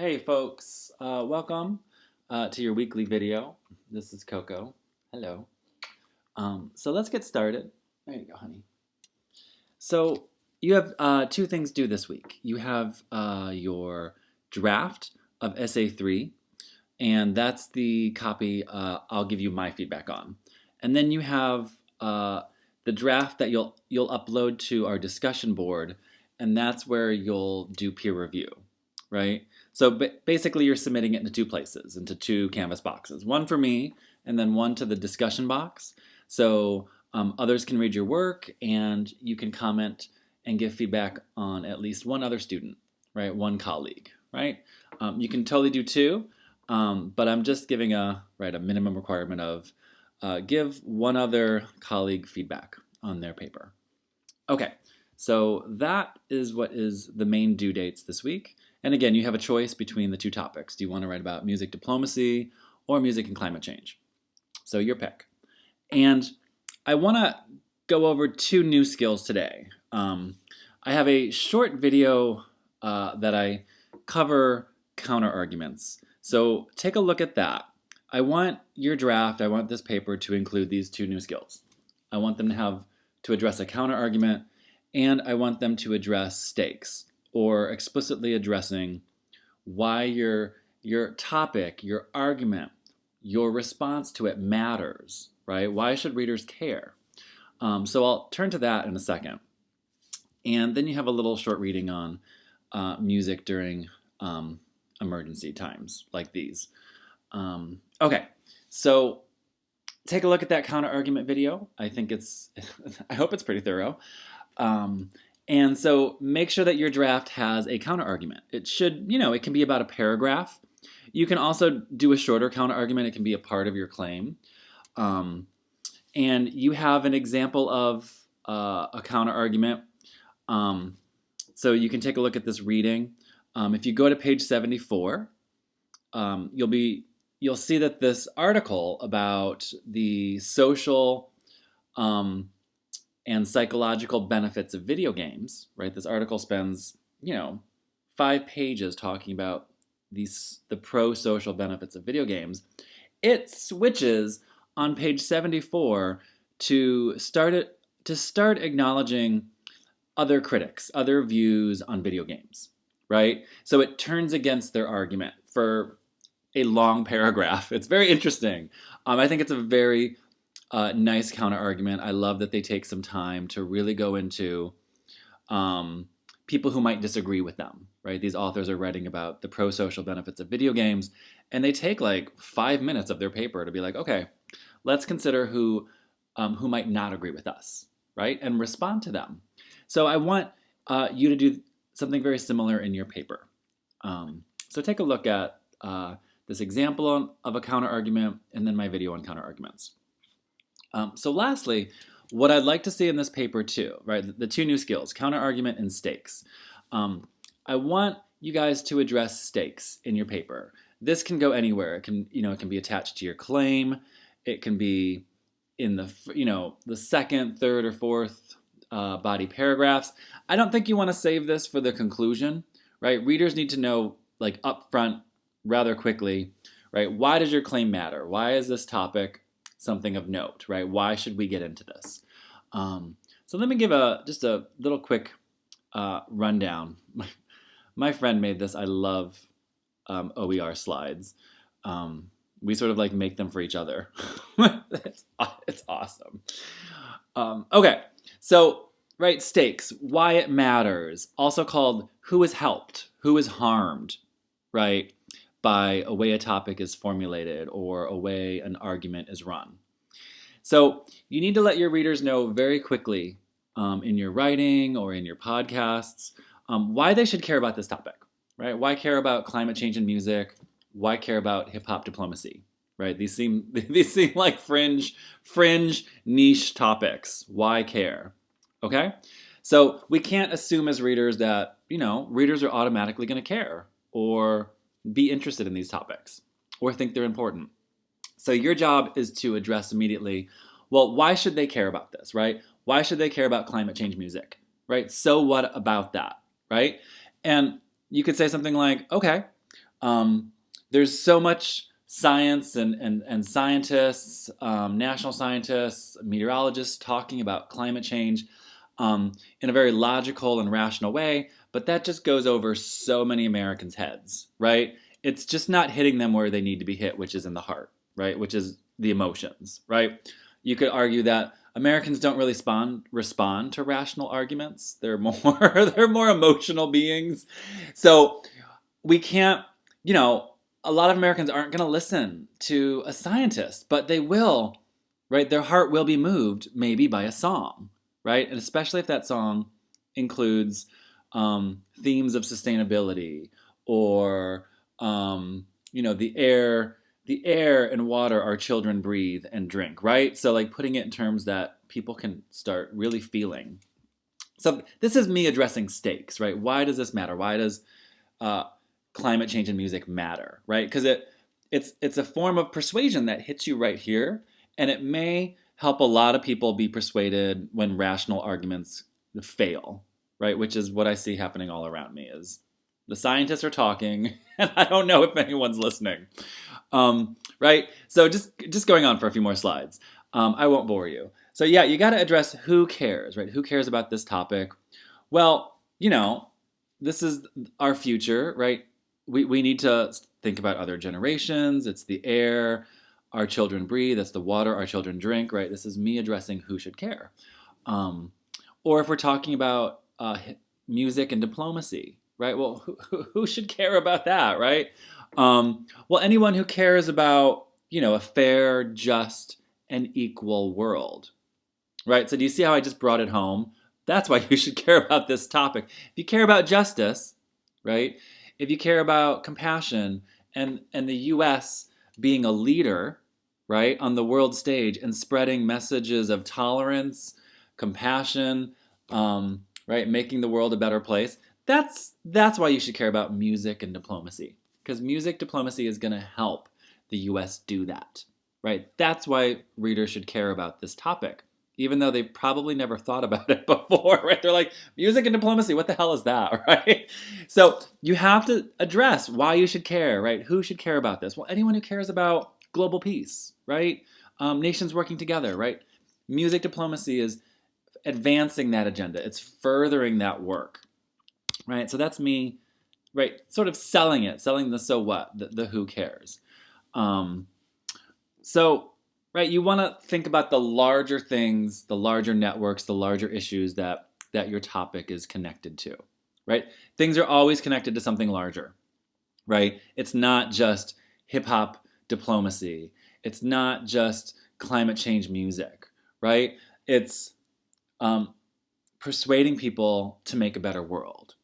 Hey folks, welcome to your weekly video. This is Coco. Hello. So let's get started. There you go, honey. So you have two things due this week. You have your draft of Essay 3, and that's the copy I'll give you my feedback on. And then you have the draft that you'll upload to our discussion board, and that's where you'll do peer review, right? So basically, you're submitting it into two places, into two Canvas boxes, one for me, and then one to the discussion box. So others can read your work, and you can comment and give feedback on at least one other student, right? One colleague, right? You can totally do two, but I'm just giving a minimum requirement of give one other colleague feedback on their paper. Okay, so that is what is the main due dates this week. And again, you have a choice between the two topics. Do you want to write about music diplomacy or music and climate change? So your pick. And I want to go over two new skills today. I have a short video that I cover counter arguments. So take a look at that. I want your draft, I want this paper to include these two new skills. I want them to address a counter argument, and I want them to address stakes, or explicitly addressing why your topic, your argument, your response to it matters, right? Why should readers care? So I'll turn to that in a second. And then you have a little short reading on music during emergency times like these. Okay, so take a look at that counter argument video. I hope it's pretty thorough. And so make sure that your draft has a counter argument. It should, it can be about a paragraph. You can also do a shorter counter argument. It can be a part of your claim. And you have an example of a counter argument. So you can take a look at this reading. If you go to page 74, you'll see that this article about the social and psychological benefits of video games, right? This article spends, 5 pages talking about the pro-social benefits of video games. It switches on page 74 to start acknowledging other critics, other views on video games, right? So it turns against their argument for a long paragraph. It's very interesting. I think it's a very nice counter argument. I love that they take some time to really go into people who might disagree with them, right? These authors are writing about the pro-social benefits of video games, and they take like 5 minutes of their paper to be like, okay, let's consider who might not agree with us, right? And respond to them. So I want you to do something very similar in your paper. So take a look at this example of a counter argument, and then my video on counter arguments. So lastly, what I'd like to see in this paper too, right, the two new skills, counter argument and stakes. I want you guys to address stakes in your paper. This can go anywhere. It can be attached to your claim. It can be in the second, third, or fourth body paragraphs. I don't think you want to save this for the conclusion, right? Readers need to know, like, upfront, rather quickly, right? Why does your claim matter? Why is this topic something of note, right? Why should we get into this? So let me give just a little quick rundown. My friend made this. I love OER slides. We sort of like make them for each other. It's awesome. Okay, so right, stakes, why it matters, also called who is helped, who is harmed, right, by a way a topic is formulated or a way an argument is run. So you need to let your readers know very quickly in your writing or in your podcasts why they should care about this topic, right? Why care about climate change in music? Why care about hip-hop diplomacy, right? These seem like fringe niche topics. Why care? Okay? So we can't assume as readers that, readers are automatically going to care or be interested in these topics or think they're important. So your job is to address immediately, well, why should they care about this, right? Why should they care about climate change music, right? So what about that, right? And you could say something like, okay, Um, there's so much science and scientists, national scientists, meteorologists talking about climate change in a very logical and rational way, but that just goes over so many Americans' heads, right? It's just not hitting them where they need to be hit, which is in the heart, right? Which is the emotions, right? You could argue that Americans don't really respond to rational arguments. They're more they're more emotional beings. So we can't, you know, a lot of Americans aren't going to listen to a scientist, but they will, right? Their heart will be moved maybe by a song, right? And especially if that song includes themes of sustainability or, the air and water our children breathe and drink, right? So like putting it in terms that people can start really feeling. So this is me addressing stakes, right? Why does this matter? Why does uh, climate change and music matter, right? Because it's a form of persuasion that hits you right here, and it may help a lot of people be persuaded when rational arguments fail, right? Which is what I see happening all around me. Is the scientists are talking, and I don't know if anyone's listening, right? So just going on for a few more slides. I won't bore you. So yeah, you got to address who cares, right? Who cares about this topic? Well, this is our future, right? We need to think about other generations. It's the air our children breathe. It's the water our children drink, right? This is me addressing who should care. Um, or if we're talking about music and diplomacy, right? Well, who should care about that, right? Well, anyone who cares about, a fair, just, and equal world, right? So do you see how I just brought it home? That's why you should care about this topic. If you care about justice, right? If you care about compassion and the US being a leader, right, on the world stage and spreading messages of tolerance, compassion, right, making the world a better place, that's why you should care about music and diplomacy. Because music diplomacy is going to help the US do that, right? That's why readers should care about this topic, even though they probably never thought about it before, right? They're like, music and diplomacy, what the hell is that, right? So you have to address why you should care, right? Who should care about this? Well, anyone who cares about global peace, right? Nations working together, right? Music diplomacy is advancing that agenda. It's furthering that work, right? So that's me, right? Sort of selling the so what, the who cares. Um, so, right, you want to think about the larger things, the larger networks, the larger issues that your topic is connected to, right? Things are always connected to something larger, right? It's not just hip hop diplomacy. It's not just climate change music, right? It's persuading people to make a better world,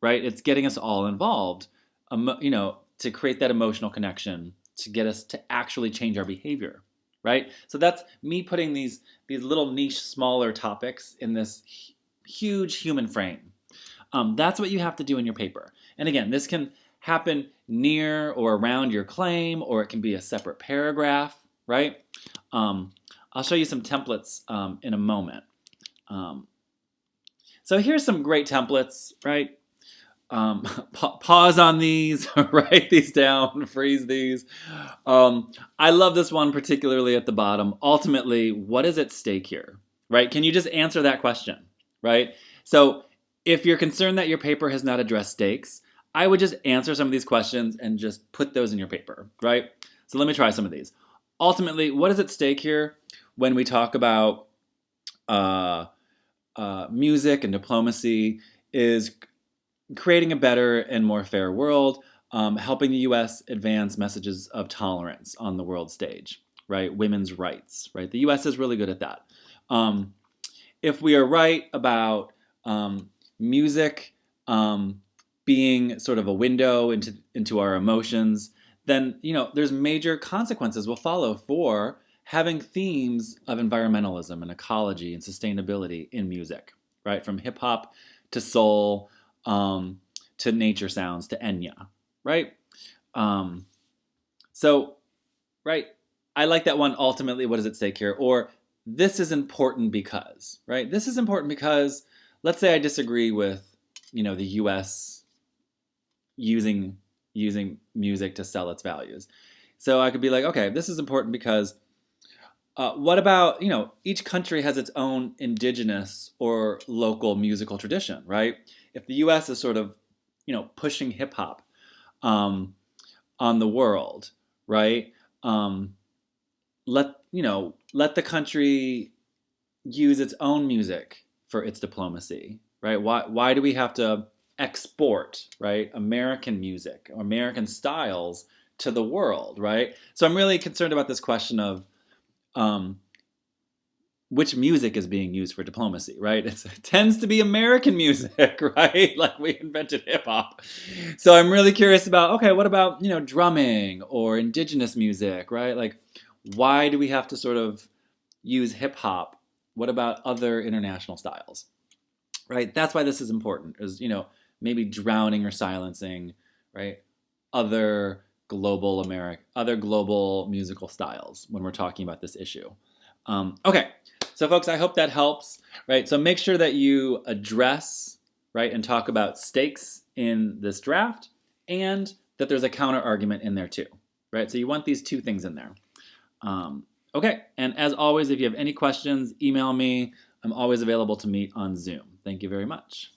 right? It's getting us all involved, to create that emotional connection, to get us to actually change our behavior, right? So that's me putting these little niche, smaller topics in this huge human frame. That's what you have to do in your paper. And again, this can happen near or around your claim, or it can be a separate paragraph, right? I'll show you some templates in a moment. So here's some great templates, right? Pause on these, write these down, freeze these. I love this one particularly at the bottom. Ultimately, what is at stake here, right? Can you just answer that question, right? So if you're concerned that your paper has not addressed stakes, I would just answer some of these questions and just put those in your paper, right? So let me try some of these. Ultimately, what is at stake here when we talk about music and diplomacy is creating a better and more fair world, helping the U.S. advance messages of tolerance on the world stage, right? Women's rights, right? The U.S. is really good at that. If we are right about music being sort of a window into our emotions, then there's major consequences will follow for having themes of environmentalism and ecology and sustainability in music, right? From hip hop to soul, to nature sounds, to Enya, right? So, right, I like that one. Ultimately, what is at stake here? Or this is important because, right? This is important because, let's say I disagree with, the U.S. using using music to sell its values. So I could be like, okay, this is important because what about, each country has its own indigenous or local musical tradition, right? If the US is sort of, pushing hip hop um, on the world, right? Um, let the country use its own music for its diplomacy, right? Why do we have to export, right, American music or American styles to the world, right? So I'm really concerned about this question of um, which music is being used for diplomacy, right? It tends to be American music, right? Like we invented hip hop. So I'm really curious about, okay, what about, drumming or indigenous music, right? Like, why do we have to sort of use hip hop? What about other international styles, right? That's why this is important, is, maybe drowning or silencing, right? Other global musical styles when we're talking about this issue. Okay, so folks, I hope that helps, right? So make sure that you address, right, and talk about stakes in this draft, and that there's a counter argument in there too, right? So you want these two things in there. Okay, and as always, if you have any questions, email me. I'm always available to meet on Zoom. Thank you very much.